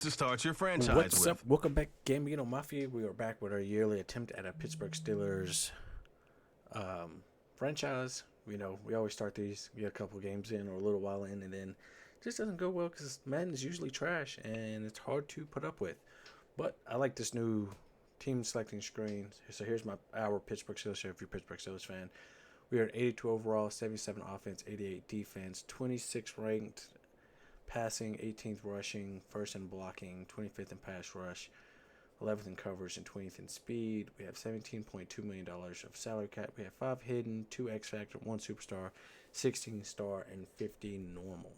to start your franchise What's with. up? Welcome back, Gambino Mafia. We are back with our yearly attempt at a Pittsburgh Steelers franchise. We always start these, get a couple games in or a little while in, and then it just doesn't go well because Madden is usually trash and it's hard to put up with. But I like this new team selecting screen. So here's our Pittsburgh Steelers show if you're a Pittsburgh Steelers fan. We are at 82 overall, 77 offense, 88 defense, 26 ranked passing, 18th rushing, 1st in blocking, 25th in pass rush, 11th in coverage, and 20th in speed. We have $17.2 million of salary cap. We have 5 hidden, 2 X Factor, 1 superstar, 16 star, and 50 normal.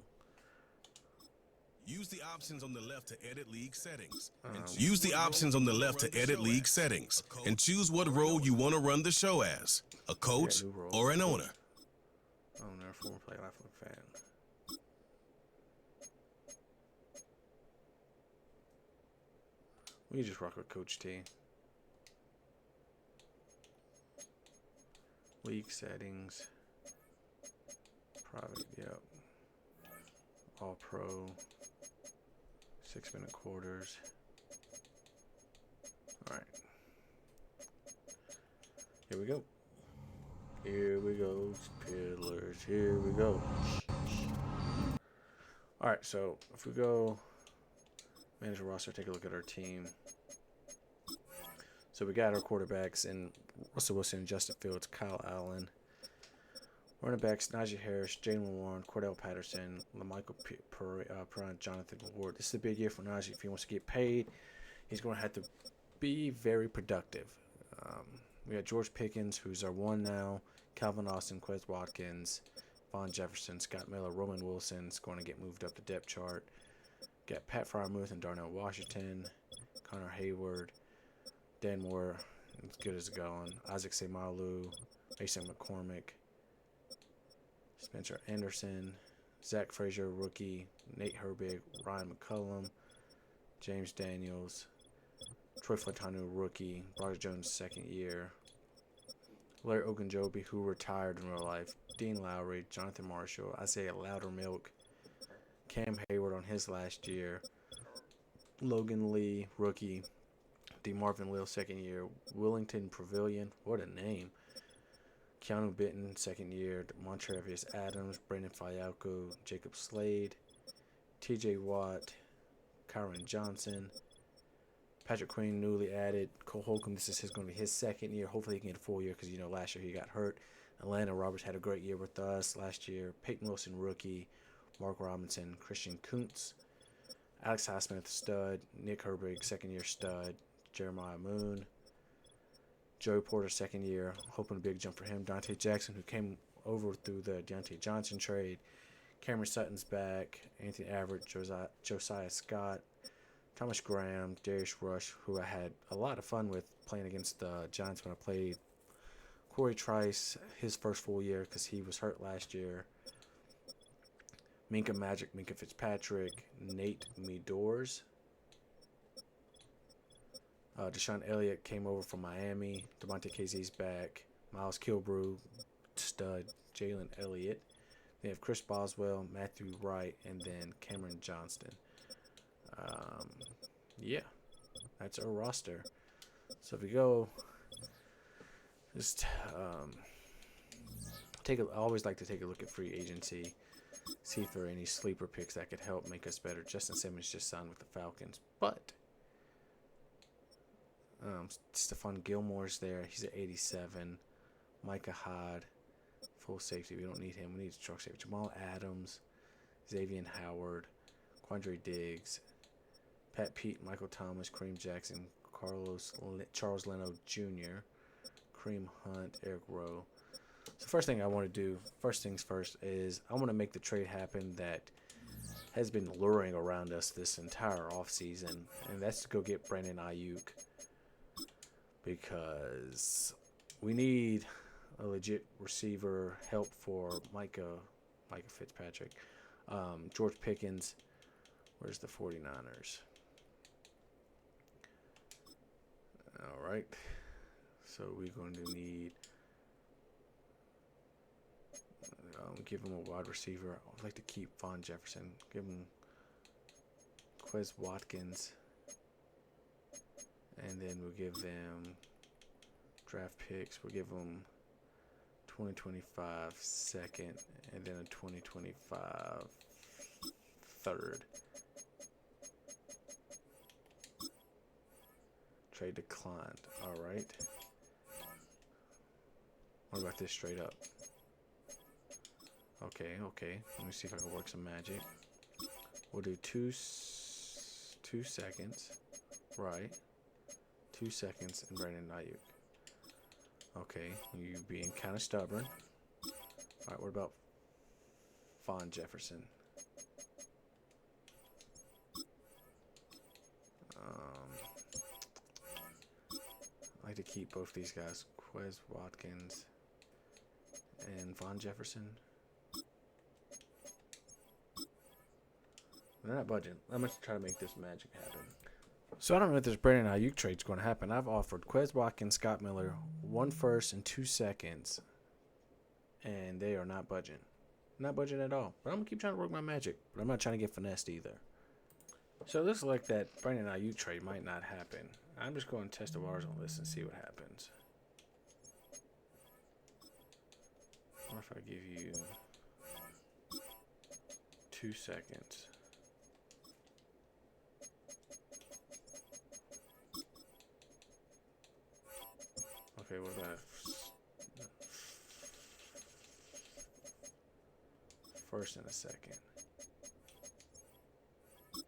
Use the options on the left to edit league settings. Use the options on the left to edit league settings and choose what role you want to run the show as, a coach or an owner. Owner, former player, lifelong fan. We just rock with Coach T. League settings. Private, yep. All pro. 6-minute quarters. Alright. Here we go. Here we go, Pillars. Here we go. Alright, so if we go manage a roster, take a look at our team. So we got our quarterbacks in Russell Wilson, Justin Fields, Kyle Allen. Running backs, Najee Harris, Jalen Warren, Cordell Patterson, LaMichael Perrin, Jonathan Ward. This is a big year for Najee. If he wants to get paid, he's going to have to be very productive. We got George Pickens, who's our one now, Calvin Austin, Quez Watkins, Von Jefferson, Scott Miller, Roman Wilson's going to get moved up the depth chart. Got Pat Fryermuth and Darnell Washington, Connor Hayward, Dan Moore, as good as going, Isaac Semalu, Mason McCormick, Spencer Anderson, Zach Frazier, rookie, Nate Herbig, Ryan McCullum, James Daniels, Troy Flatanu, rookie, Broderick Jones, second year, Larry Ogunjobi, who retired in real life, Dean Lowry, Jonathan Marshall, Isaiah Loudermilk, Cam Hayward on his last year, Logan Lee, rookie, DeMarvin Leal, second year, Willington Pavilion, what a name, Keanu Benton, second year, Montrevious Adams, Brandon Fayalko, Jacob Slade, TJ Watt, Kyron Johnson, Patrick Queen, newly added, Cole Holcomb, this is going to be his second year, hopefully he can get a full year because, last year he got hurt. Atlanta Roberts had a great year with us last year, Peyton Wilson, rookie, Mark Robinson, Christian Kuntz, Alex Highsmith, stud, Nick Herbig, second year stud, Jeremiah Moon, Joey Porter, second year, hoping a big jump for him, Dante Jackson, who came over through the Deontay Johnson trade, Cameron Sutton's back, Anthony Averett, Josiah Scott, Thomas Graham, Darius Rush, who I had a lot of fun with playing against the Giants when I played, Corey Trice, his first full year because he was hurt last year, Minka Magic, Minka Fitzpatrick, Nate Meadors. Deshaun Elliott came over from Miami. Devontae Casey's back. Miles Kilbrew, stud. Jalen Elliott. They have Chris Boswell, Matthew Wright, and then Cameron Johnston. Yeah, that's our roster. So if we go, just I always like to take a look at free agency. See if there are any sleeper picks that could help make us better. Justin Simmons just signed with the Falcons, but Stephon Gilmore's there. He's at 87. Micah Hyde, full safety. We don't need him. We need a truck safety. Jamal Adams, Xavier Howard, Quandre Diggs, Pat Pete, Michael Thomas, Kareem Jackson, Charles Leno Jr., Kareem Hunt, Eric Rowe. So first things first, is I want to make the trade happen that has been luring around us this entire offseason, and that's to go get Brandon Ayuk, because we need a legit receiver help for Micah Fitzpatrick. George Pickens, where's the 49ers? All right, so we're going to need give him a wide receiver. I'd like to keep Von Jefferson. Give him Quez Watkins. And then we'll give them draft picks. We'll give them 2025 second and then a 2025 third. Trade declined. All right. What about this straight up? Okay. Let me see if I can work some magic. We'll do 2 seconds. Right. 2 seconds and Brandon Ayuk. Okay, you being kind of stubborn. Alright, what about Von Jefferson? I like to keep both these guys, Quez Watkins and Von Jefferson. They're not budging. I'm going to try to make this magic happen. So I don't know if this Brandon Ayuk trade's going to happen. I've offered Quez Watkins, Scott Miller, 1 first and 2 seconds, and they are not budging. Not budging at all. But I'm going to keep trying to work my magic, but I'm not trying to get finessed either. So it looks like that Brandon Ayuk trade might not happen. I'm just going to test the waters on this and see what happens. What if I give you 2 seconds? Okay, what about first and a second? A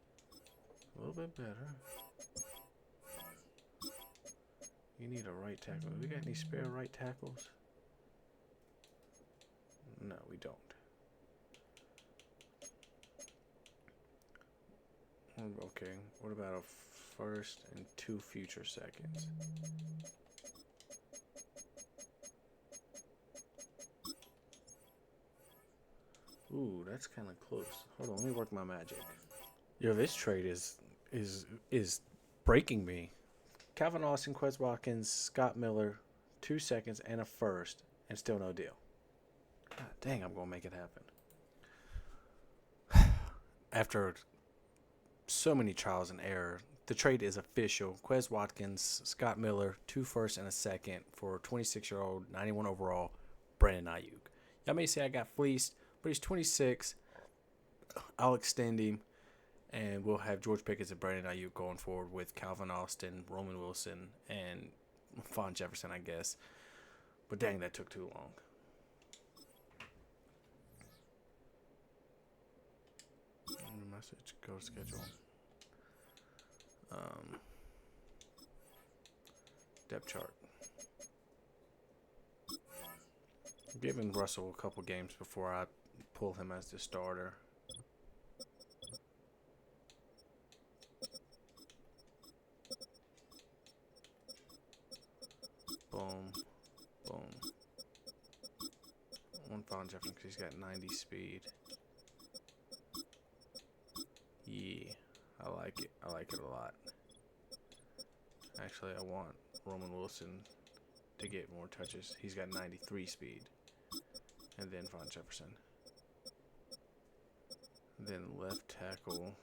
little bit better. You need a right tackle. We got any spare right tackles? No, we don't. Okay, what about a first and 2 future seconds? Ooh, that's kind of close. Hold on, let me work my magic. Yo, this trade is breaking me. Calvin Austin, Quez Watkins, Scott Miller, 2 seconds and a first, and still no deal. God dang, I'm gonna make it happen. After so many trials and error, the trade is official. Quez Watkins, Scott Miller, 2 firsts and a second for 26-year-old, 91 overall, Brandon Ayuk. Y'all may say I got fleeced, but he's 26. I'll extend him, and we'll have George Pickens and Brandon Ayuk going forward with Calvin Austin, Roman Wilson, and Von Jefferson, I guess. But dang, that took too long. Message, go schedule. Depth chart. I'm giving Russell a couple games before I pull him as the starter. Boom. Boom. One Von Jefferson because he's got 90 speed. Yeah, I like it. I like it a lot. Actually, I want Roman Wilson to get more touches. He's got 93 speed. And then Von Jefferson. Then left tackle.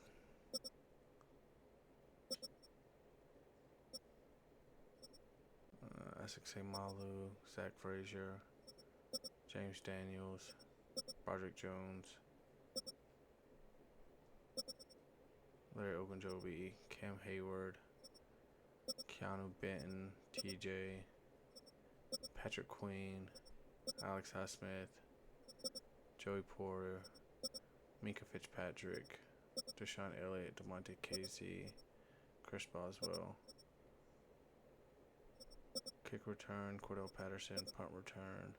Essex Malu, Zach Frazier, James Daniels, Broderick Jones, Larry Ogunjobi, Cam Hayward, Keanu Benton, TJ, Patrick Queen, Alex Highsmith, Joey Porter, Minka Fitzpatrick, Deshaun Elliott, DeMonte Casey, Chris Boswell, kick return, Cordell Patterson, punt return.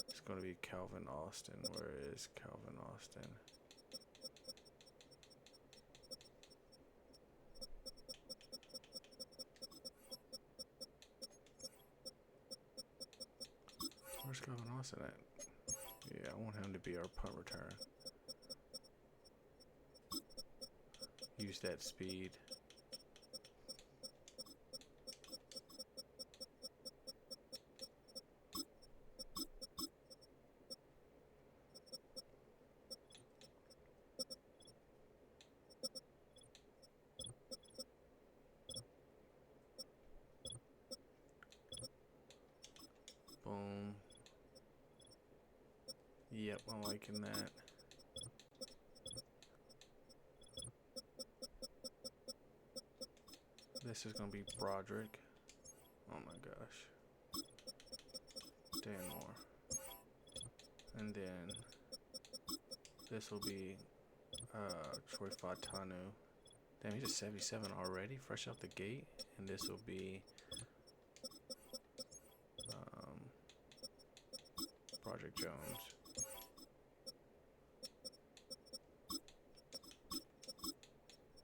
It's going to be Calvin Austin. Where is Calvin Austin? Where's Calvin Austin at? Yeah, I want him to be our punt return. Use that speed. Yep, I'm liking that. This is going to be Broderick. Oh my gosh. Dan Moore. And then this will be Troy Fatanu. Damn, he's a 77 already, fresh out the gate. And this will be Broderick Jones.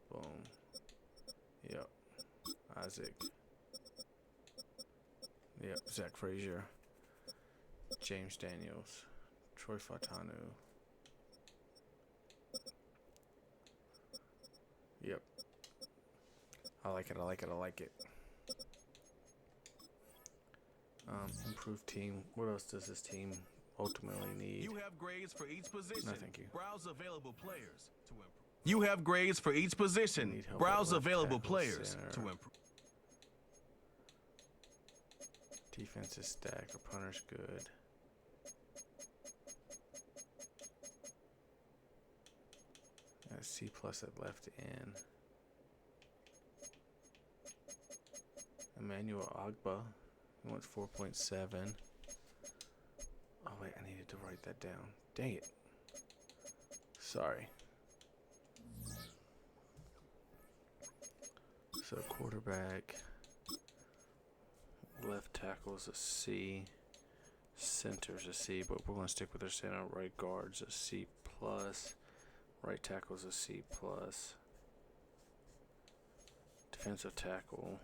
Boom. Yep. Isaac. Yep. Zach Frazier. James Daniels. Troy Fatanu. Yep. I like it. I like it. I like it. Improved team. What else does this team ultimately need? You have grades for each position. No, thank you. Browse available players to improve. You have grades for each position. Need help Browse at left available tackle, players center. to improve. Defense is stacked. Our punter's good. C plus at left end. Emmanuel Agba. He wants 4.7. Oh wait, I needed to write that down. Dang it. Sorry. So quarterback. Left tackle's a C. Center's a C, but we're going to stick with our center. Right guard's a C plus. Right tackle's a C plus. Defensive tackle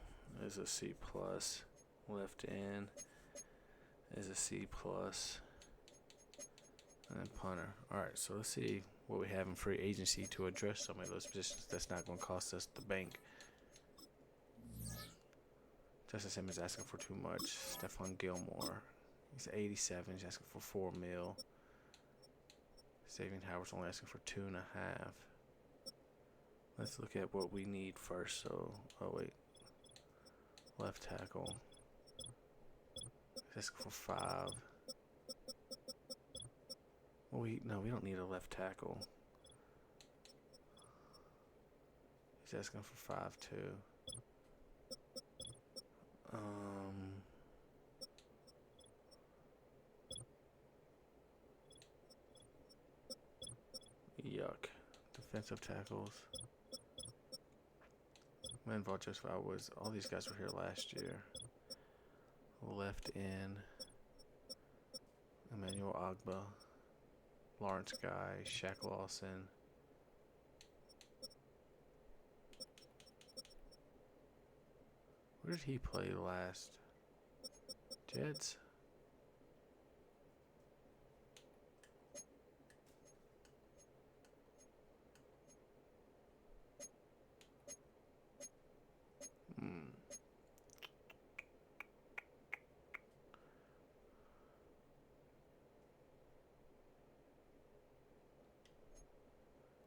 is a C plus. Left end is a C plus. And then punter. Alright, so let's see what we have in free agency to address some of those positions that's not going to cost us the bank. Justin Simmons asking for too much. Stephon Gilmore. He's 87. He's asking for $4 million. Xavier Howard's only asking for 2.5. Let's look at what we need first. So, oh wait, left tackle. He's asking for 5. Well, we don't need a left tackle. He's asking for 5 too. Yuck. Defensive tackles. Manval Joseph Woods. All these guys were here last year. Left end. Emmanuel Agba. Lawrence Guy. Shaq Lawson. Where did he play last? Jets?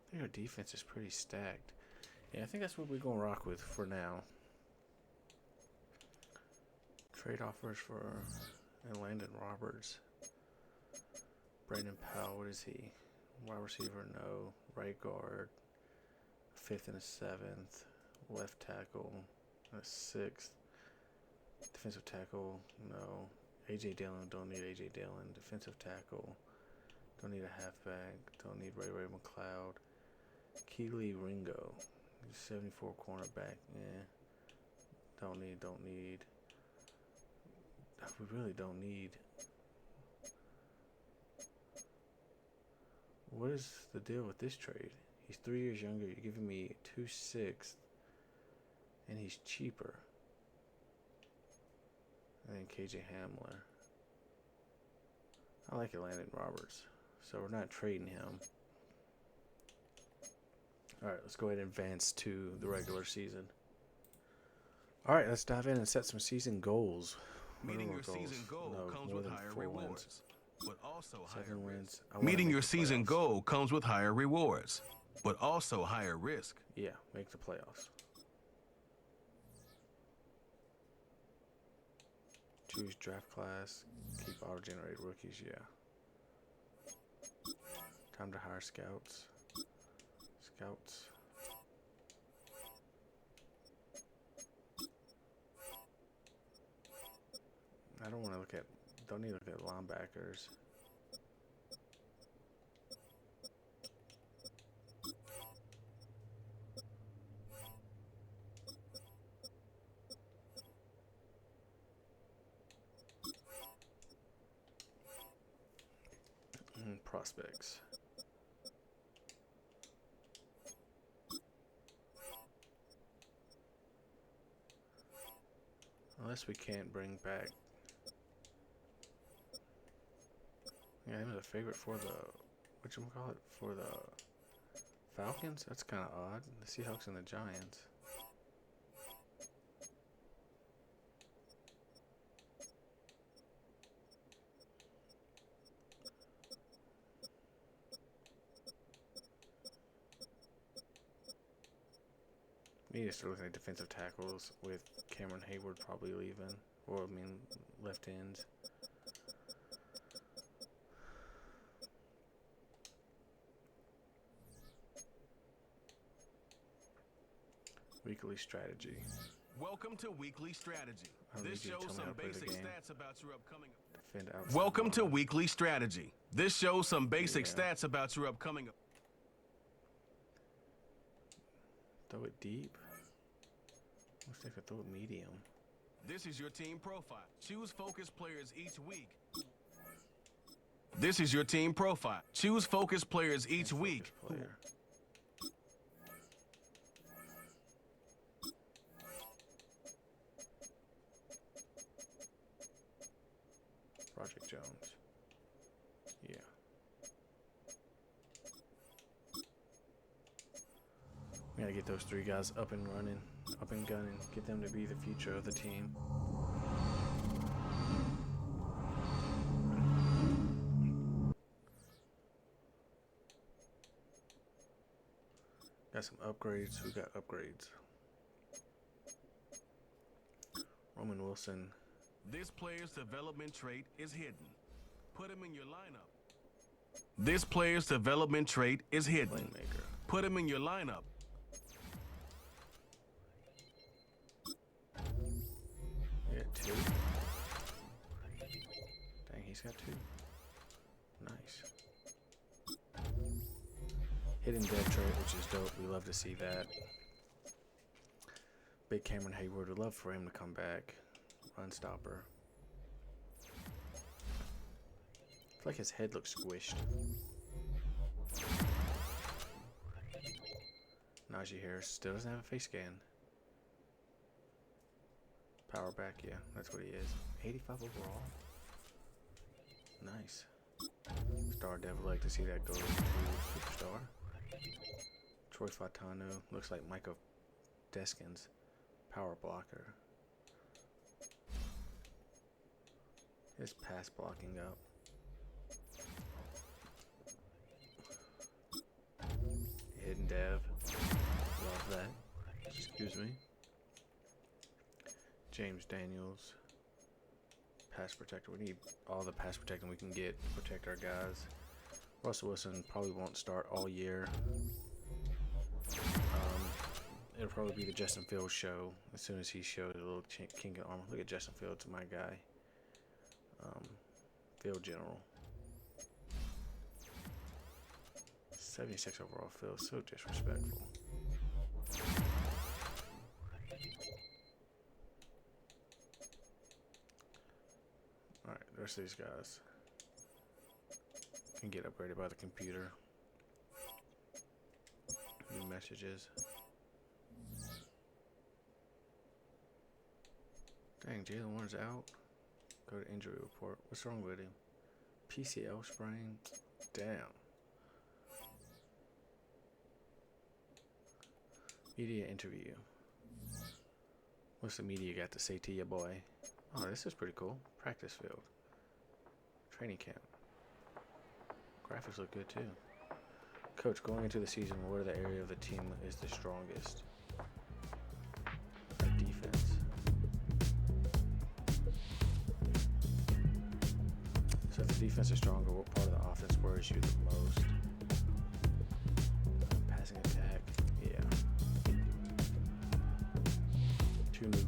I think our defense is pretty stacked. Yeah, I think that's what we're going to rock with for now. Trade offers for Landon Roberts. Brandon Powell, what is he? Wide receiver, no. Right guard, 5th and a 7th. Left tackle, a 6th. Defensive tackle, no. AJ Dillon, don't need AJ Dillon. Defensive tackle, don't need a halfback. Don't need Ray McLeod. Keely Ringo, 74 cornerback. Yeah. Don't need. We really don't need. What is the deal with this trade? He's 3 years younger. You're giving me 2/6, and he's cheaper. And then KJ Hamler. I like Landon Roberts, so we're not trading him. All right, let's go ahead and advance to the regular season. All right, let's dive in and set some season goals. Meeting your season goal comes with higher rewards, but also higher risk. Meeting your season goal comes with higher rewards, but also higher risk. Yeah, make the playoffs. Choose draft class. Keep auto-generated rookies. Yeah. Time to hire scouts. Scouts. I don't want to look at, don't need to look at linebackers. Prospects. Unless we can't bring back. Yeah, he was a favorite for the, whatchamacallit, for the Falcons? That's kind of odd. The Seahawks and the Giants. We need to start looking at defensive tackles with Cameron Hayward probably leaving. Or, I mean, left ends. Weekly strategy. Welcome to Weekly Strategy. This shows some basic stats about your upcoming. Welcome to Weekly Strategy. This shows some basic stats about your upcoming. Throw it deep. Looks like I throw it medium. This is your team profile. Choose focus players each week. This is your team profile. Choose focus players each week. Player. Project Jones. Yeah. We gotta get those three guys up and running, up and gunning, get them to be the future of the team. Got some upgrades. Who got upgrades? Roman Wilson. This player's development trait is hidden. Put him in your lineup. This player's development trait is hidden. Playmaker. Put him in your lineup. Yeah, 2. Dang, he's got 2. Nice. Hidden dev trait, which is dope. We love to see that. Big Cameron Hayward. Would love for him to come back. Run stopper. I feel like his head looks squished. Najee Harris still doesn't have a face scan. Power back, yeah, that's what he is. 85 overall. Nice. Star Dev, would like to see that go to Superstar. Troy Fautanu, looks like Micah Deskins. Power blocker. His pass blocking up. Hidden dev. Love that. Excuse me. James Daniels. Pass protector. We need all the pass protecting we can get to protect our guys. Russell Wilson probably won't start all year. It'll probably be the Justin Fields show as soon as he showed a little kink in armor. Look at Justin Fields, my guy. Field general. 76 overall feels so disrespectful. Alright, the rest of these guys can get upgraded by the computer. New messages. Dang, Jalen Warren's out. Go to injury report. What's wrong with him? PCL sprain? Damn. Media interview. What's the media got to say to you, boy? Oh, this is pretty cool. Practice field. Training camp. Graphics look good too. Coach, going into the season, what are the area of the team is the strongest? The defense. So if the defense is stronger, what part of the offense worries you the most?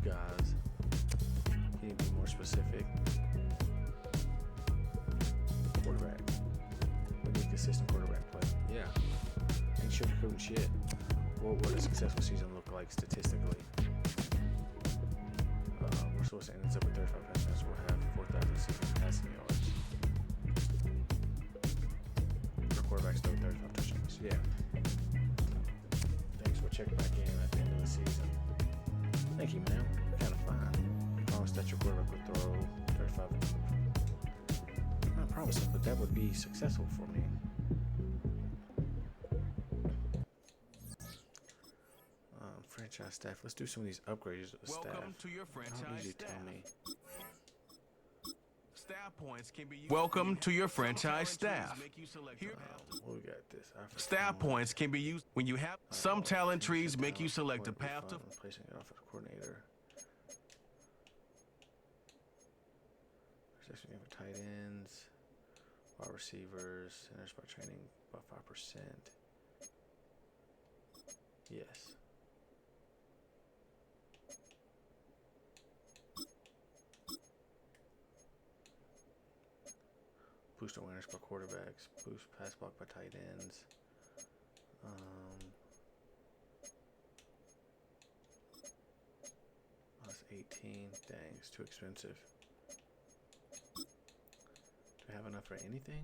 guys. Can you be more specific? Quarterback. We need consistent quarterback play. Yeah. Ain't sugarcoating shit. What would a successful season look like statistically? We're supposed to end this up with 35 touchdowns. We'll have 4,000 season passing yards. Our quarterbacks throw 35 touchdowns. Yeah. Thanks for checking back in at the end of the season. Thank you, man. Kind of fine. I promise that your quarterback would throw 35. I'm not promising, but that would be successful for me. Franchise staff. Let's do some of these upgrades of the staff. Welcome to your franchise Easy, staff. tell me. Staff points can be used. Welcome to your franchise staff. Here, What we got this? staff points can be used when you have some talent trees make you select a path to. Placing it off as coordinator. Section for tight ends, wide receivers, centers by training by 5%. Yes. Boost awareness by quarterbacks. Boost pass block by tight ends. That's 18. Dang, it's too expensive. Do we have enough for anything?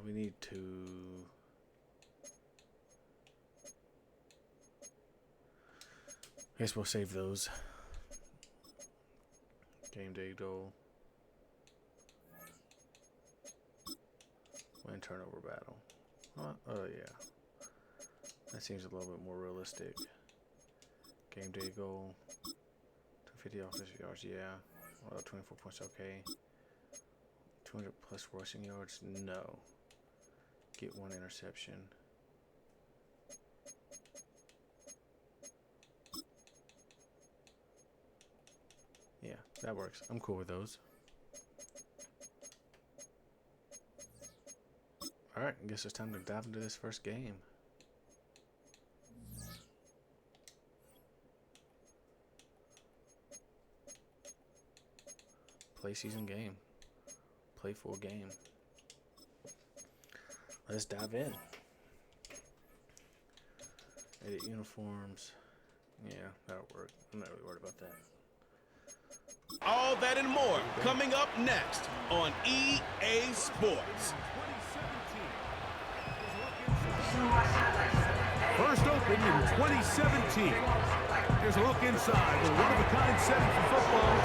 We need to. I guess we'll save those. Game day goal. Win turnover battle. Oh yeah. That seems a little bit more realistic. Game day goal. 250 offensive yards, yeah. Well, 24 points, okay. 200 plus rushing yards, no. Get 1 interception. Yeah, that works. I'm cool with those. Alright, I guess it's time to dive into this first game. Play season game. Play full game. Let's dive in. Edit uniforms. Yeah, that'll work. I'm not really worried about that. All that and more coming up next on EA Sports. First opened in 2017. Here's a look inside the one-of-a-kind setting for football.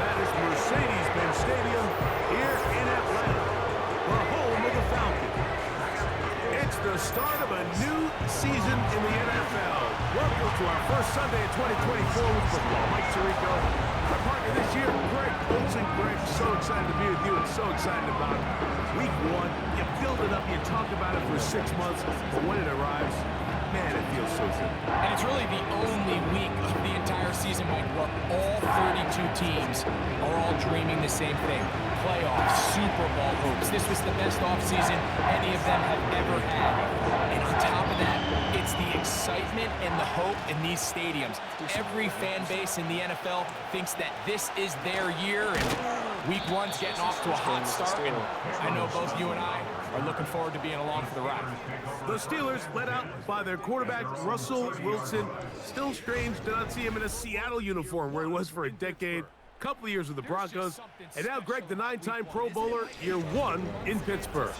That is Mercedes-Benz Stadium here in Atlanta, the home of the Falcons. It's the start of a new season in the NFL. Welcome to our first Sunday in 2024 with football. Mike Tirico, my partner this year, Greg Olsen. Greg, so excited to be with you and so excited about week 1. You build it up, you talk about it for 6 months, but when it arrives, man, it feels so good. And it's really the only week of the entire season, Mike, where all 32 teams are all dreaming the same thing. Playoffs, Super Bowl hopes. This was the best offseason any of them have ever had. And on top of that, it's the excitement and the hope in these stadiums. Every fan base in the NFL thinks that this is their year, and week 1's getting off to a hot start, and I know both you and I are looking forward to being along for the ride. The Steelers led out by their quarterback, Russell Wilson. Still strange to not see him in a Seattle uniform where he was for a decade. Couple of years with the Broncos. And now Greg, the 9-time Pro Bowler, year 1 in Pittsburgh.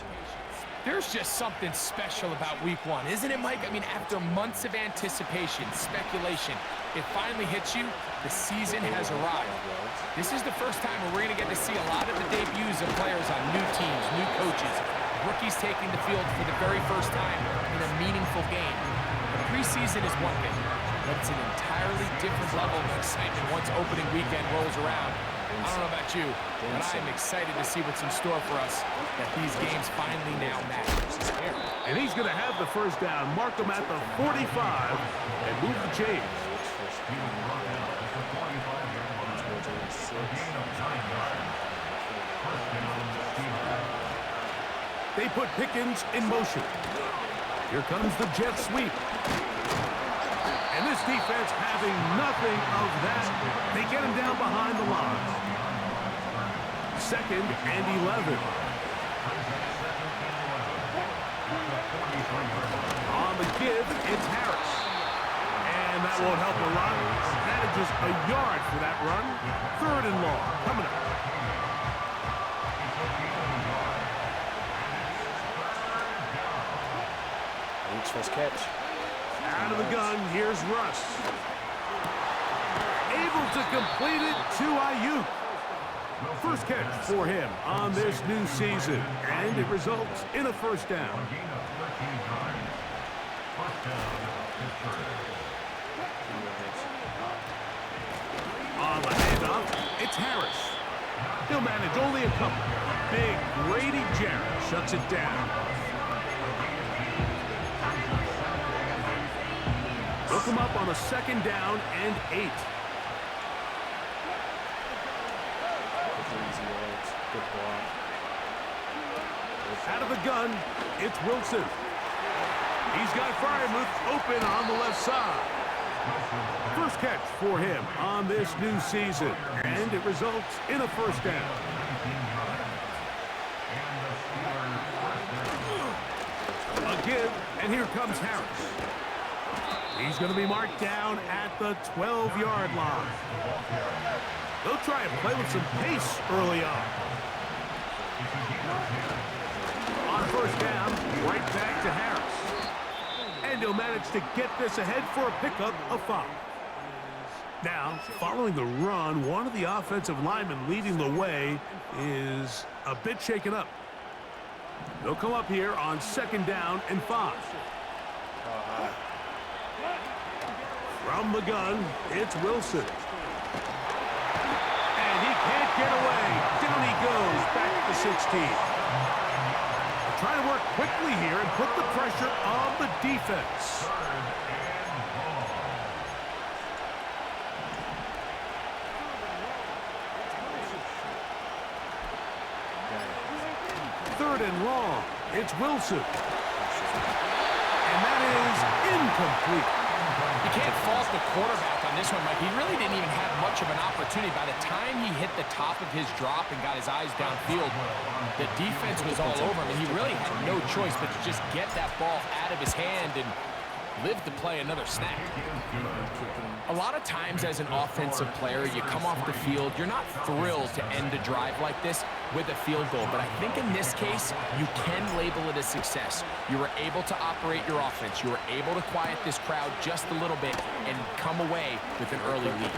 There's just something special about week 1, isn't it, Mike? I mean, after months of anticipation, speculation, it finally hits you. The season has arrived. This is the first time where we're going to get to see a lot of the debuts of players on new teams, new coaches, rookies taking the field for the very first time in a meaningful game. The preseason is one thing, but it's an entirely different level of excitement once opening weekend rolls around. I don't know about you, but I'm excited to see what's in store for us, that these games finally now matter. And he's going to have the first down, mark him at the 45, and move the chains. They put Pickens in motion. Here comes the jet sweep. And this defense having nothing of that. They get him down behind the line. 2nd and 11. On the give, it's Harris. And that won't help a lot. Manages a yard for that run. 3rd and long. Coming up. First catch. Out of the gun, here's Russ. Able to complete it to Ayuk. First catch for him on this new season, and it results in a first down. On the handoff, it's Harris. He'll manage only a couple. Big Grady Jarrett shuts it down. Look him up on a 2nd down and 8. Good block. Out of the gun, it's Wilson. He's got Freiermuth open on the left side. First catch for him on this new season, and it results in a first down. A give, and here comes Harris. He's going to be marked down at the 12-yard line. They'll try and play with some pace early on. On first down, right back to Harris. And he'll manage to get this ahead for a pickup of 5. Now, following the run, one of the offensive linemen leading the way is a bit shaken up. They'll come up here on 2nd down and 5. From the gun, it's Wilson. And he can't get away. Down he goes, back to 16. Trying to work quickly here and put the pressure on the defense. Third and long, it's Wilson. And that is incomplete. You can't fault the quarterback on this one, Mike. He really didn't even have much of an opportunity. By the time he hit the top of his drop and got his eyes downfield, the defense was all over him, and he really had no choice but to just get that ball out of his hand and live to play another snap. A lot of times as an offensive player, you come off the field, you're not thrilled to end a drive like this with a field goal. But I think in this case, you can label it a success. You were able to operate your offense. You were able to quiet this crowd just a little bit and come away with an early lead.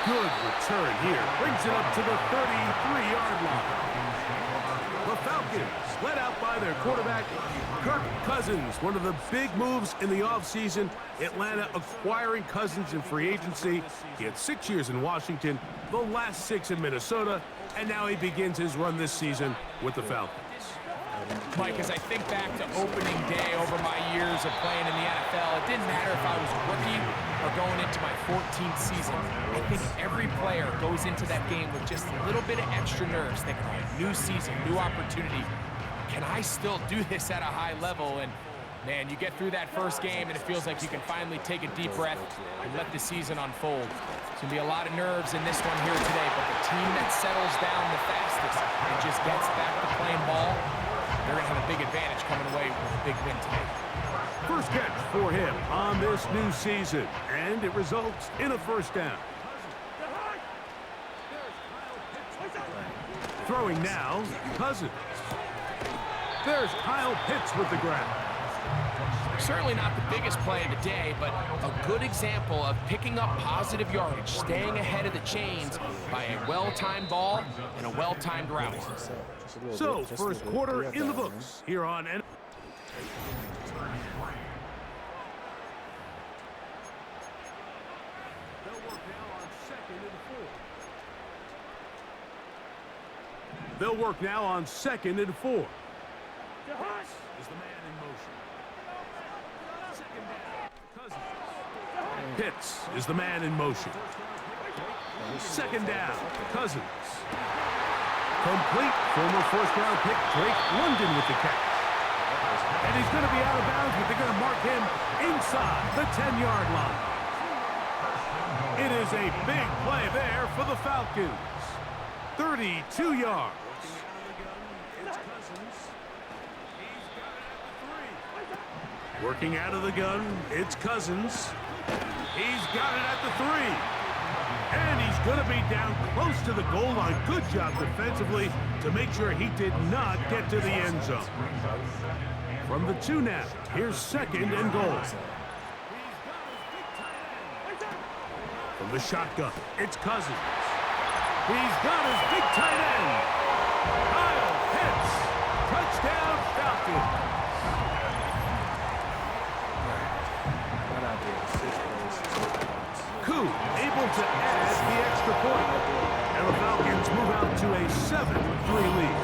Good return here. Brings it up to the 33-yard line. The Falcons led out by their quarterback, Kirk Cousins. One of the big moves in the offseason, Atlanta acquiring Cousins in free agency. He had 6 years in Washington, the last 6 in Minnesota, and now he begins his run this season with the Falcons. Mike, as I think back to opening day over my years of playing in the NFL, it didn't matter if I was a rookie or going into my 14th season. I think every player goes into that game with just a little bit of extra nerves, thinking, all right, new season, new opportunity. Can I still do this at a high level? And man, you get through that first game and it feels like you can finally take a deep breath and let the season unfold. There's going to be a lot of nerves in this one here today, but the team that settles down the fastest and just gets back to playing ball, they're going to have a big advantage coming away with a big win today. First catch for him on this new season, and it results in a first down. Throwing now, Cousins. There's Kyle Pitts with the grab. Certainly not the biggest play of the day, but a good example of picking up positive yardage, staying ahead of the chains by a well-timed ball and a well-timed route. So, first quarter in the books here on N. They'll work now on 2nd and 4. Is the man in motion. Second down. Cousins. Pitts is the man in motion. Second down. Cousins. Complete. Former first-round pick Drake London with the catch. And he's going to be out of bounds, but they're going to mark him inside the 10-yard line. It is a big play there for the Falcons. 32 yards. Working out of the gun, it's Cousins. He's got it at the 3. And he's going to be down close to the goal line. Good job defensively to make sure he did not get to the end zone. From the 2 now, here's 2nd and goal. From the shotgun, it's Cousins. He's got his big tight end. Kyle Pitts. Touchdown, Falcons. Koo able to add the extra point. And the Falcons move out to a 7-3 lead.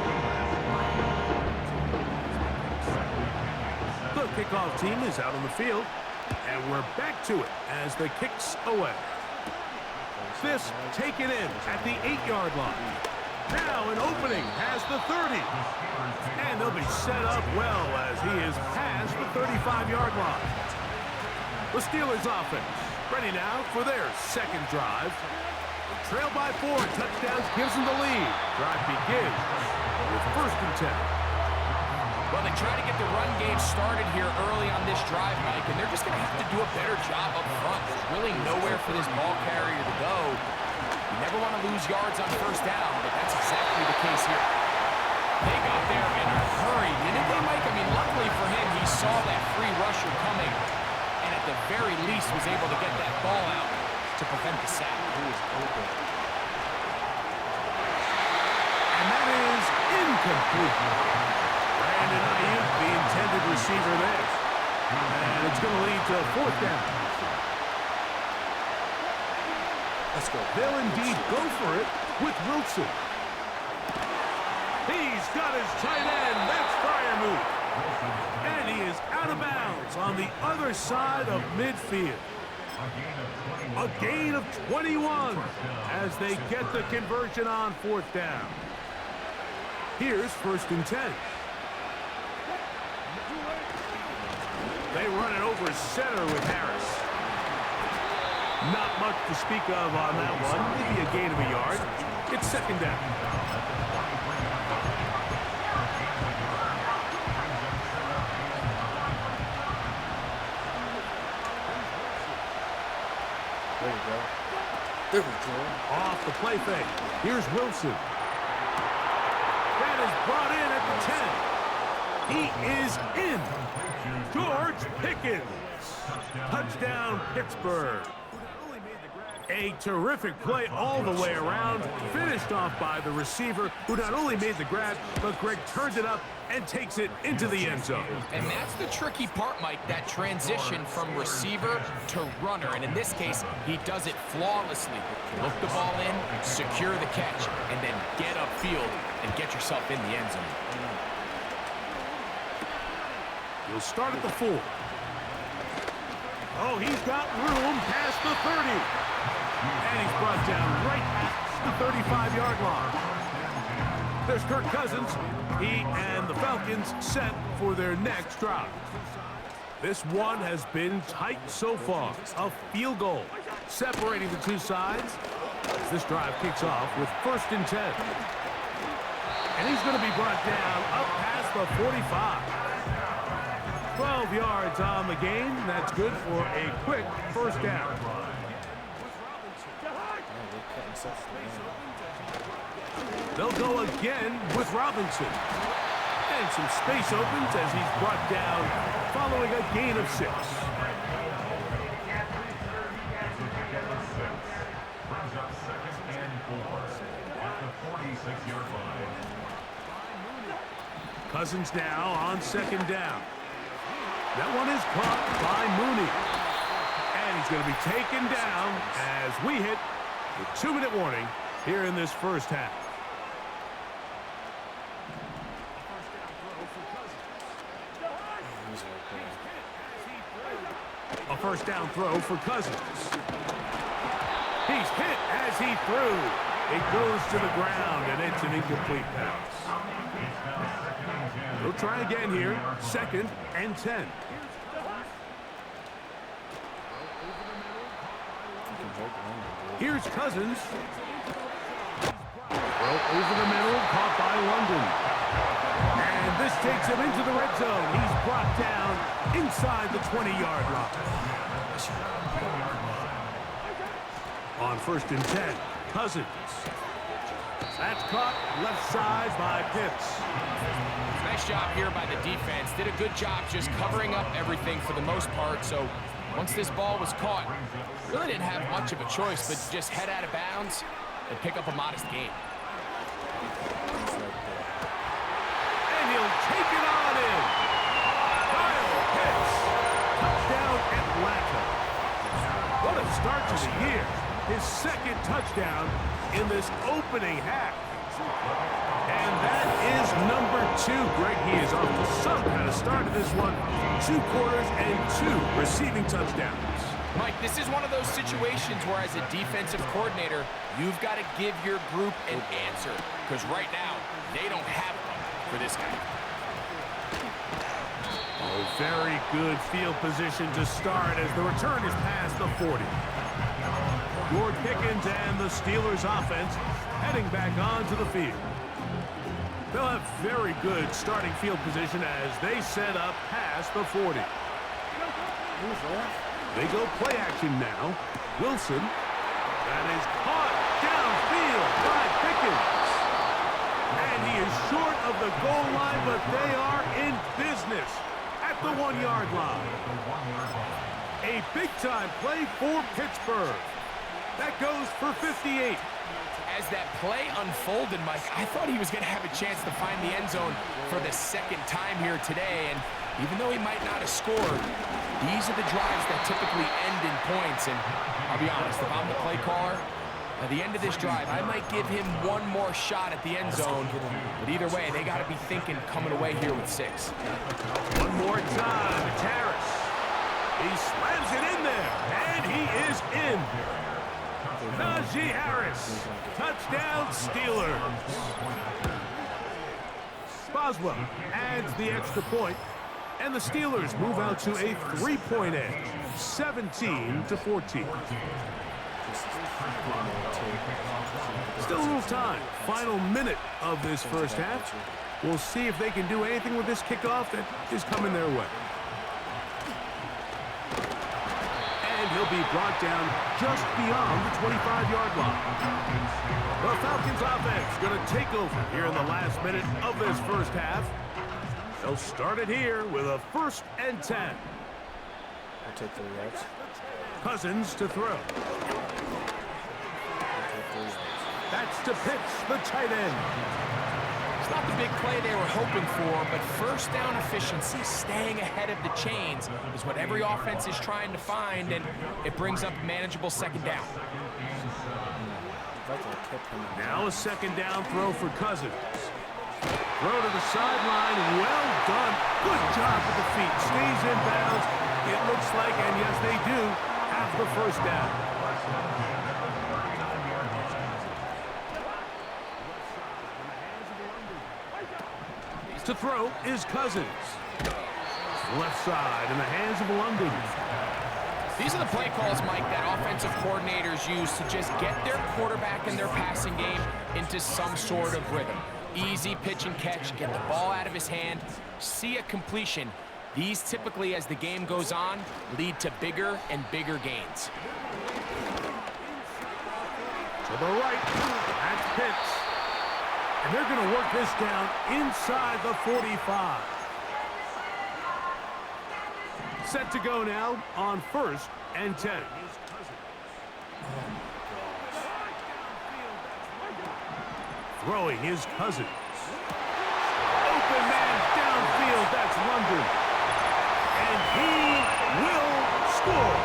The kickoff team is out on the field. And we're back to it as the kicks away. This taken in at the 8-yard line. Now an opening has the 30. And they'll be set up well as he is past the 35-yard line. The Steelers offense ready now for their 2nd drive. Trail by 4. Touchdowns gives them the lead. Drive begins with 1st and 10. Well, they try to get the run game started here early on this drive, Mike, and they're just going to have to do a better job up front. There's really nowhere for this ball carrier to go. You never want to lose yards on 1st down, but that's exactly the case here. They got there in a hurry, didn't they, Mike? I mean, luckily for him, he saw that free rusher coming, and at the very least was able to get that ball out to prevent the sack. He was open. And that is incomplete. Brandon Ayuk, the intended receiver there. And it's going to lead to 4th down. Let's go. They'll indeed go for it with Wilson. He's got his tight end. That's fire move. And he is out of bounds on the other side of midfield. A gain of 21 as they get the conversion on 4th down. Here's 1st and 10. They run it over center with Harris. Not much to speak of on that one. Maybe a gain of a yard. It's 2nd down. There you go. There we go. Off the play fake. Here's Wilson. That is brought in at the 10. He is in. George Pickens. Touchdown, Pittsburgh. A terrific play all the way around. Finished off by the receiver, who not only made the grab, but Greg turned it up and takes it into the end zone. And that's the tricky part, Mike, that transition from receiver to runner. And in this case, he does it flawlessly. Look the ball in, secure the catch, and then get upfield and get yourself in the end zone. He'll start at the 4. Oh, he's got room past the 30. And he's brought down right at the 35-yard line. There's Kirk Cousins. He and the Falcons set for their next drive. This one has been tight so far. A field goal separating the two sides as this drive kicks off with 1st and 10. And he's going to be brought down up past the 45. 12 yards on the game. That's good for a quick 1st down. They'll go again with Robinson. And some space opens as he's brought down following a gain of 6. Cousins now on 2nd down. That one is caught by Mooney. And he's going to be taken down as we hit the 2-minute warning here in this 1st half. A 1st down throw for Cousins. He's hit as he threw. It goes to the ground, and it's an incomplete pass. We'll try again here. 2nd and 10. Here's Cousins. Throw over the middle, caught by London. And this takes him into the red zone. He's brought down inside the 20-yard line. On 1st and 10, Cousins. That's caught left side by Pitts. Nice job here by the defense. Did a good job just covering up everything for the most part. So once this ball was caught, really didn't have much of a choice but just head out of bounds and pick up a modest gain. And he'll take it on in. Kyle Pitts. Touchdown Atlanta. What a start to the year. His 2nd touchdown in this opening half. And that is number 2. Greg, he is off to some kind of start to this one. 2 quarters and 2 receiving touchdowns. Mike, this is one of those situations where as a defensive coordinator, you've got to give your group an answer. Because right now, they don't have one for this guy. Oh, very good field position to start as the return is past the 40. George Pickens and the Steelers offense heading back onto the field. They'll have very good starting field position as they set up past the 40. They go play action now. Wilson. That is caught downfield by Pickens. And he is short of the goal line, but they are in business at the 1-yard line. A big-time play for Pittsburgh. That goes for 58. As that play unfolded, Mike, I thought he was going to have a chance to find the end zone for the 2nd time here today. And even though he might not have scored, these are the drives that typically end in points. And I'll be honest, if I'm the play caller, at the end of this drive, I might give him one more shot at the end zone. But either way, they got to be thinking coming away here with 6. One more time, it's Harris. He slams it in there, and he is in. Najee Harris, touchdown Steelers. Boswell adds the extra point, and the Steelers move out to a 3-point edge, 17-14. Still a little time, final minute of this first half. We'll see if they can do anything with this kickoff that is coming their way. He'll be brought down just beyond the 25-yard line. The Falcons offense going to take over here in the last minute of this first half. They'll start it here with a 1st and 10. I'll take 3 yards. Cousins to throw. That's to Pitts, the tight end. It's not the big play they were hoping for, but first down efficiency, staying ahead of the chains, is what every offense is trying to find, and it brings up a manageable 2nd down. Now a 2nd down throw for Cousins. Throw to the sideline, well done. Good job with the feet, stays in bounds. It looks like, and yes they do, have the 1st down. To throw is Cousins. Left side in the hands of London. These are the play calls, Mike, that offensive coordinators use to just get their quarterback and their passing game into some sort of rhythm. Easy pitch and catch, get the ball out of his hand, see a completion. These typically, as the game goes on, lead to bigger and bigger gains. To the right, that's Pitts. And they're going to work this down inside the 45. Set to go now on 1st and 10. Throwing his Cousins. Open man downfield, that's London. And he will score.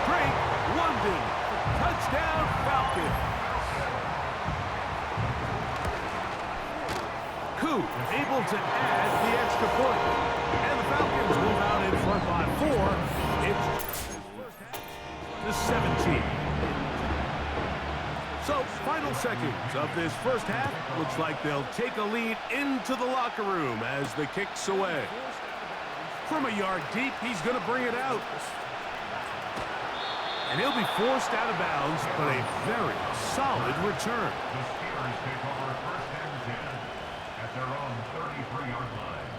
Drake London, touchdown Falcons. Koo able to add the extra point. And the Falcons move out in front by 4. It's the 17. So, final seconds of this first half. Looks like they'll take a lead into the locker room as the kick's away. From a yard deep, he's going to bring it out. And he'll be forced out of bounds, but a very solid return. The Steelers take over first and 10 at their own 33-yard line.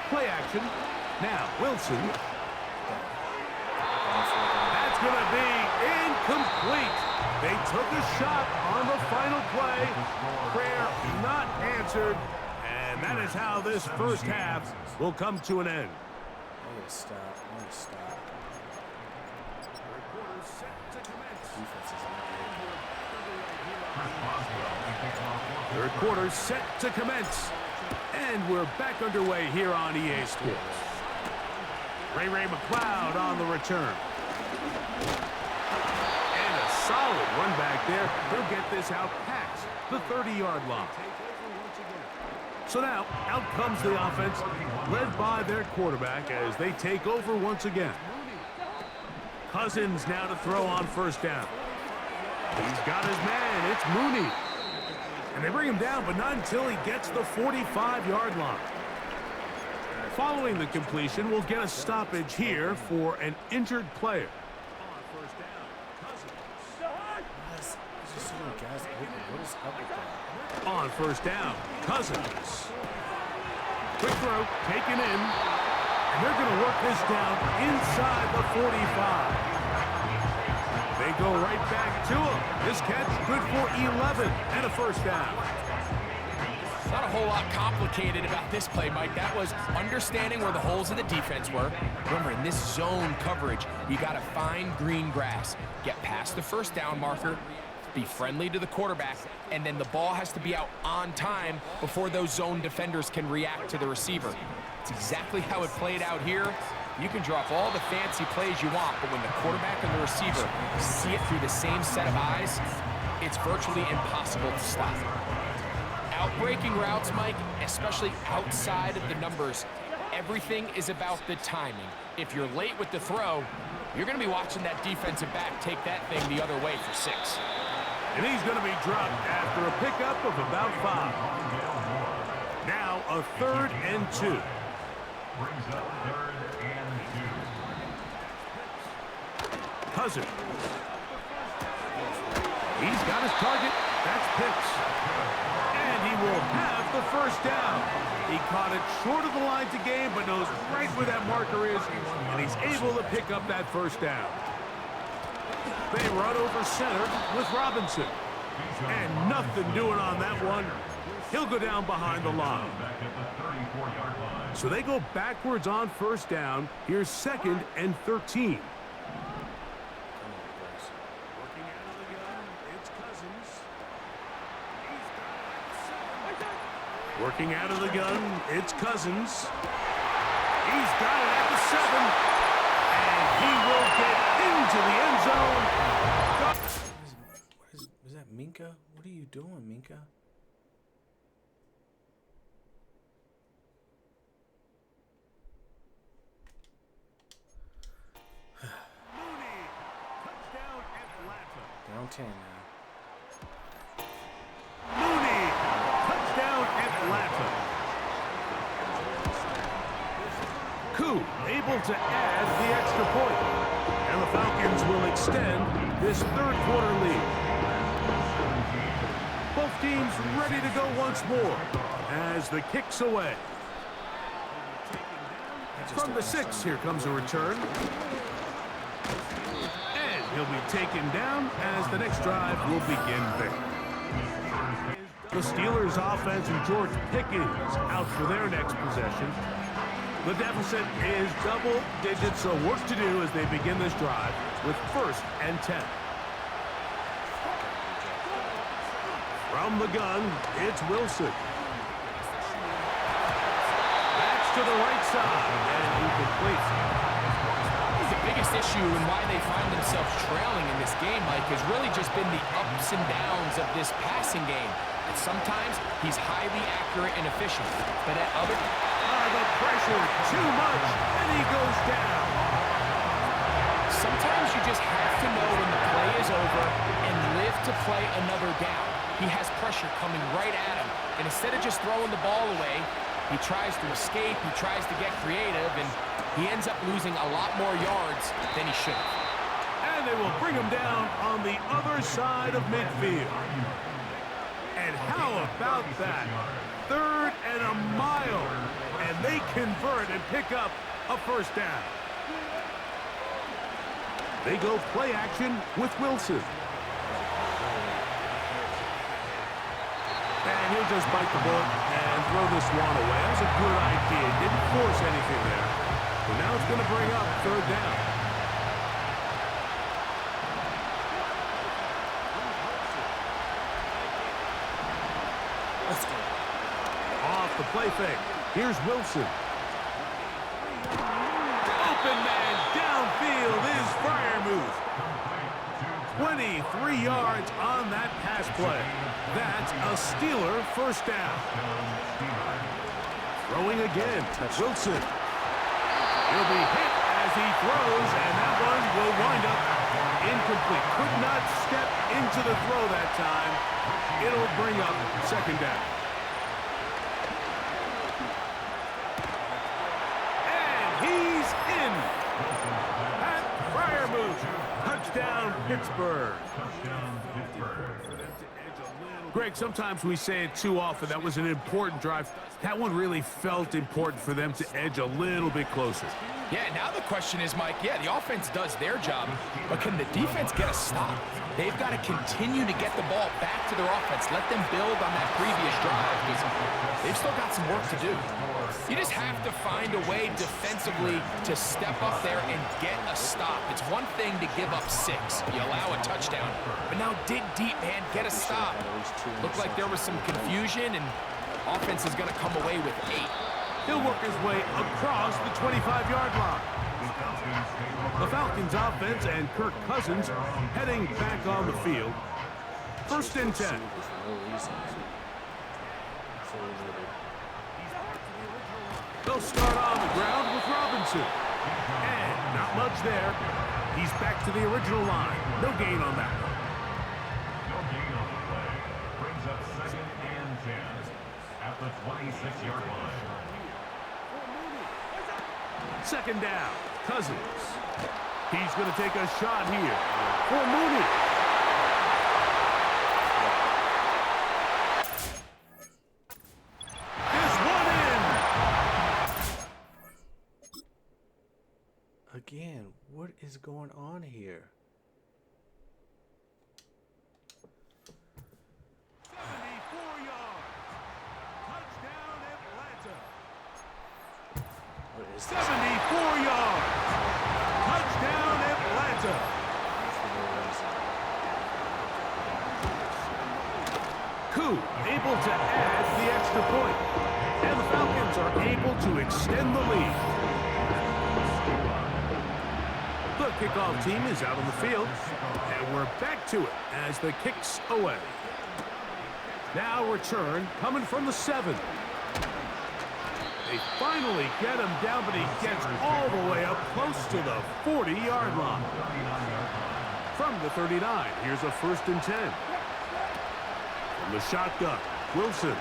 Play action. Now, Wilson. That's going to be incomplete. They took a shot on the final play. Prayer not answered. And that is how this first half will come to an end. I gotta stop. I gotta stop. Third quarter set to commence. And we're back underway here on EA Sports. Ray McLeod on the return. And a solid run back there. He'll get this out past the 30-yard line. So now, out comes the offense, led by their quarterback as they take over once again. Cousins now to throw on first down. He's got his man. It's Mooney. And they bring him down, but not until he gets the 45-yard line. Following the completion, we'll get a stoppage here for an injured player. On first down, Cousins. Quick throw, taken in. And they're going to work this down inside the 45. They go right back to him. This catch good for 11 and a first down. Not a whole lot complicated about this play, Mike. That was understanding where the holes of the defense were. Remember, in this zone coverage, you got to find green grass, get past the first down marker, be friendly to the quarterback, and then the ball has to be out on time before those zone defenders can react to the receiver. It's exactly how it played out here. You can drop all the fancy plays you want, but when the quarterback and the receiver see it through the same set of eyes, it's virtually impossible to stop. Outbreaking routes, Mike, especially outside of the numbers, everything is about the timing. If you're late with the throw, you're going to be watching that defensive back take that thing the other way for 6. And he's going to be dropped after a pickup of about 5. Now a 3rd and 2. Brings up 3rd and 2. Cousins. He's got his target. That's Pitts. And he will have the first down. He caught it short of the line to gain, but knows right where that marker is, and he's able to pick up that first down. They run over center with Robinson. And nothing doing on that one. He'll go down behind the line. So they go backwards on first down. Here's 2nd and 13. Working out of the gun, it's Cousins. He's got it at the 7. And he will get into the end zone. Was that Minka? What are you doing, Minka? Mooney, touchdown Atlanta. Down 10 now. Mooney, touchdown Atlanta. Koo able to add the extra point. And the Falcons will extend this 3rd quarter lead. Both teams ready to go once more as the kick's away. From the 6, here comes a return. And he'll be taken down as the next drive will begin there. The Steelers offense and George Pickens out for their next possession. The deficit is double digits, so work to do as they begin this drive with 1st and 10. From the gun, it's Wilson. That's to the right side, and he completes. The biggest issue and why they find themselves trailing in this game, Mike, has really just been the ups and downs of this passing game. And sometimes he's highly accurate and efficient, but at other... The pressure too much, and he goes down. just has to know when the play is over and live to play another down. He has pressure coming right at him, and instead of just throwing the ball away, he tries to escape, he tries to get creative, and he ends up losing a lot more yards than he should have. And they will bring him down on the other side of midfield. And how about that? 3rd and a mile, and they convert and pick up a first down. They go play action with Wilson. And he'll just bite the bullet and throw this one away. That was a good idea. Didn't force anything there. But now it's going to bring up 3rd down. Let's go. Off the play fake. Here's Wilson. Open man downfield is Freiermuth. 23 yards on that pass play. That's a Steeler first down. Throwing again. Wilson. He'll be hit as he throws, and that one will wind up incomplete. Could not step into the throw that time. It'll bring up 2nd down. And he's in. Pat Freiermuth. Touchdown, Pittsburgh. Greg, sometimes we say it too often. That was an important drive. That one really felt important for them to edge a little bit closer. Yeah, now the question is, Mike, yeah, the offense does their job, but can the defense get a stop? They've got to continue to get the ball back to their offense. Let them build on that previous drive, because they've still got some work to do. You just have to find a way defensively to step up there and get a stop. It's one thing to give up 6. You allow a touchdown. But now dig deep, man. Get a stop. Looked like there was some confusion, and offense is going to come away with 8. He'll work his way across the 25-yard line. The Falcons offense and Kirk Cousins heading back on the field. 1st and 10. They'll start on the ground with Robinson. And not much there. He's back to the original line. No gain on that one. No gain on the play. Brings up 2nd and 10 at the 26-yard line. 2nd down. Cousins. He's going to take a shot here for Mooney. Again, what is going on here? 74 yards. Touchdown, Atlanta. What is this? 74 yards. Touchdown, Atlanta. Koo able to add the extra point. And the Falcons are able to extend the lead. The kickoff team is out on the field, and we're back to it as the kick's away. Now return coming from the 7. They finally get him down, but he gets all the way up close to the 40-yard line. From the 39, here's a 1st and 10. From the shotgun, Wilson.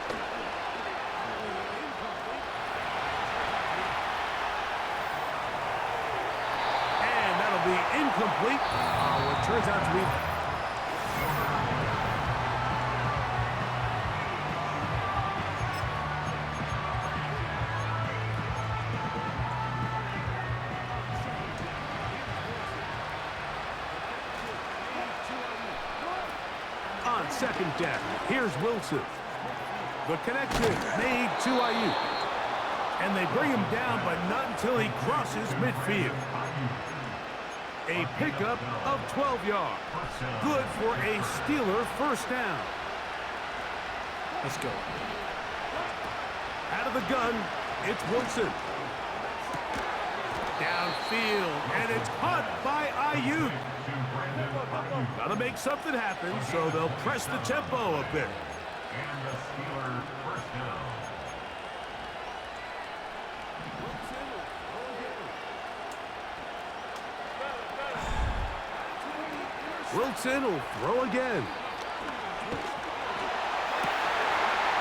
Be incomplete. What turns out to be on 2nd down. Here's Wilson. The connection made to Ayuk. And they bring him down, but not until he crosses midfield. A pickup of 12 yards. Good for a Steeler first down. Let's go. Out of the gun, it's Wilson. Downfield, and it's caught by Ayuk. Gotta make something happen, so they'll press the tempo a bit. And the Steelers first down. Wilson will throw again.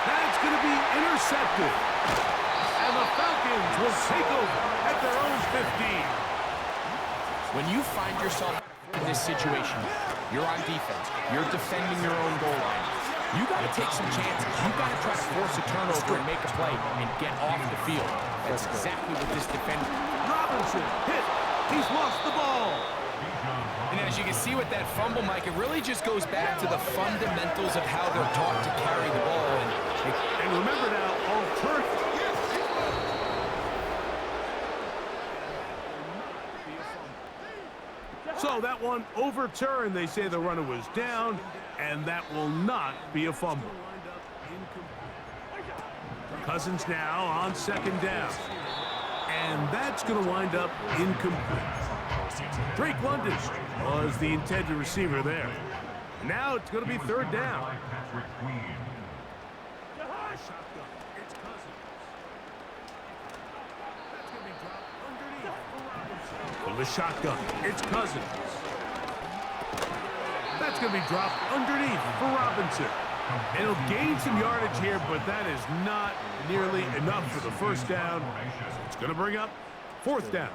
That's going to be intercepted. And the Falcons will take over at their own 15. When you find yourself in this situation, you're on defense, you're defending your own goal line, you got to take some chances. You got to try to force a turnover and make a play and get off the field. That's exactly what this defender... Robinson hit. He's lost the ball. And as you can see with that fumble, Mike, it really just goes back to the fundamentals of how they're taught to carry the ball. And remember now, all turf. So that one overturned. They say the runner was down, and that will not be a fumble. Cousins now on second down. And that's going to wind up incomplete. Drake London was the intended receiver there. Now it's going to be third down. From the shotgun, it's Cousins. That's going to be dropped underneath for Robinson. And he'll gain some yardage here, but that is not nearly enough for the first down. So it's going to bring up fourth down.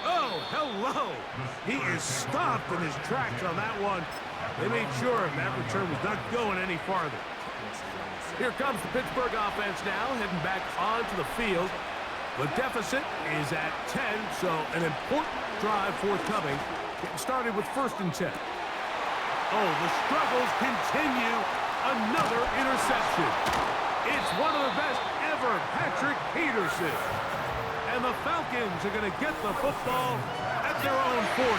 Oh, hello. He is stopped in his tracks on that one. They made sure that return was not going any farther. Here comes the Pittsburgh offense now, heading back onto the field. The deficit is at 10, so an important drive forthcoming. Getting started with 1st and 10. Oh, the struggles continue. Another interception. It's one of the best ever, Patrick Peterson. And the Falcons are going to get the football at their own 40.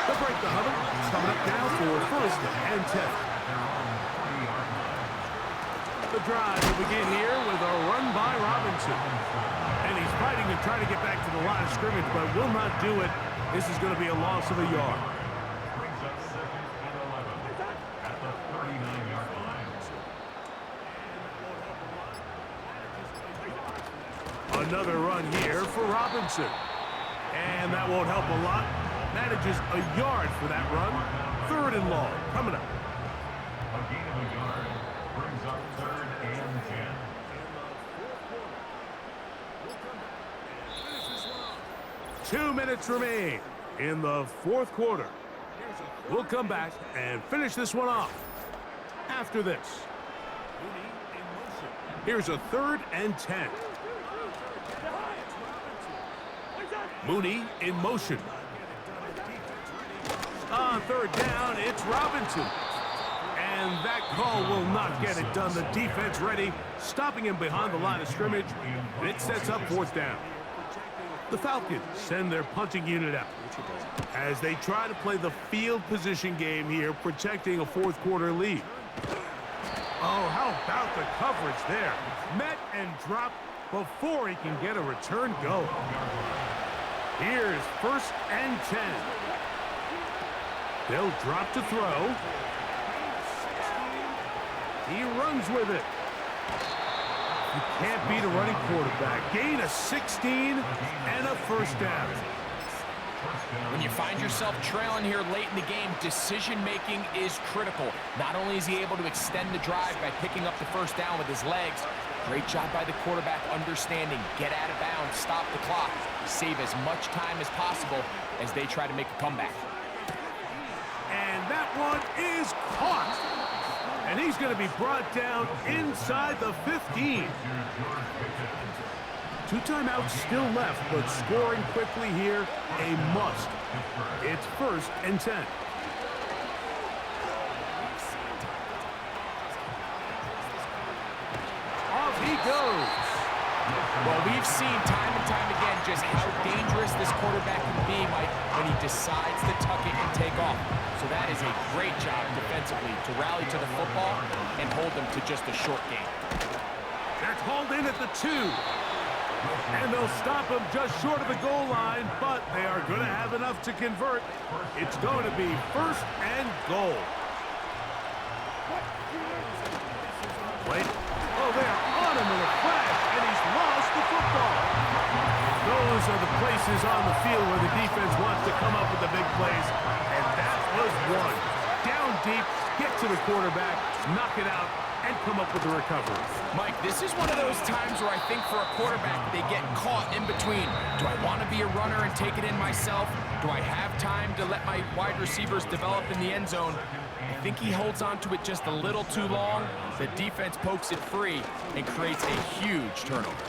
They'll break the huddle. Coming up now for 1st and 10. The drive will begin here with a run by Robinson. And he's fighting and trying to get back to the line of scrimmage, but will not do it. This is going to be a loss of a yard. Brings up 2nd and 11 at the 39-yard line. Another run here for Robinson. And that won't help a lot. Manages a yard for that run. 3rd and long coming up. A gain of a yard brings up 3rd and 10. 2 minutes remain in the 4th quarter. We'll come back and finish this one off after this. Here's a 3rd and 10. Mooney in motion. On 3rd down, it's Robinson. And that call will not get it done. The defense ready, stopping him behind the line of scrimmage. And it sets up 4th down. The Falcons send their punting unit out as they try to play the field position game here, protecting a 4th quarter lead. Oh, how about the coverage there? Met and dropped before he can get a return go. Here's 1st and 10. They'll drop to throw. He runs with it. You can't beat a running quarterback. Gain of 16 and a 1st down. When you find yourself trailing here late in the game, decision-making is critical. Not only is he able to extend the drive by picking up the 1st down with his legs, great job by the quarterback understanding, get out of bounds, stop the clock, save as much time as possible as they try to make a comeback. And that one is caught. And he's going to be brought down inside the 15. 2 timeouts still left, but scoring quickly here, a must. It's 1st and 10. Off he goes. Well, we've seen time and time again just how dangerous this quarterback can be, Mike, when he decides to tuck it and take off. So that is a great job defensively to rally to the football and hold them to just a short game. That's hauled in at the 2. And they'll stop him just short of the goal line, but they are going to have enough to convert. It's going to be 1st and goal. Wait. field where the defense wants to come up with the big plays, and that was one. Down deep, get to the quarterback, knock it out, and come up with the recovery. Mike, this is one of those times where I think for a quarterback, they get caught in between. Do I want to be a runner and take it in myself? Do I have time to let my wide receivers develop in the end zone? I think he holds on to it just a little too long. The defense pokes it free and creates a huge turnover.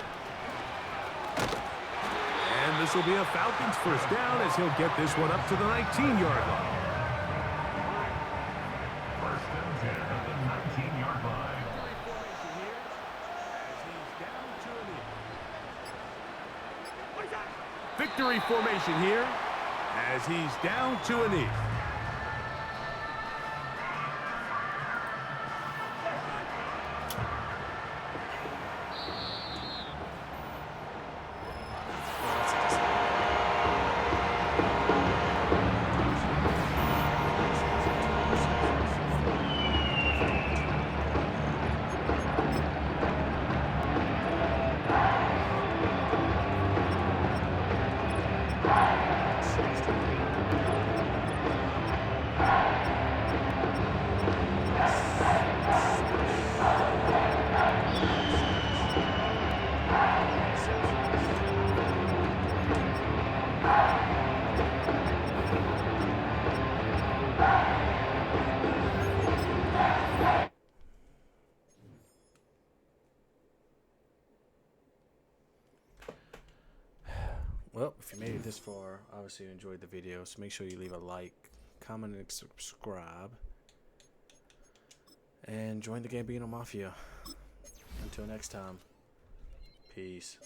And this will be a Falcons first down as he'll get this one up to the 19-yard line. First and 10 at the 19-yard line. Victory formation here as he's down to a knee. Well, if you made it this far, obviously you enjoyed the video, so make sure you leave a like, comment, and subscribe. And join the Gambino Mafia. Until next time, peace.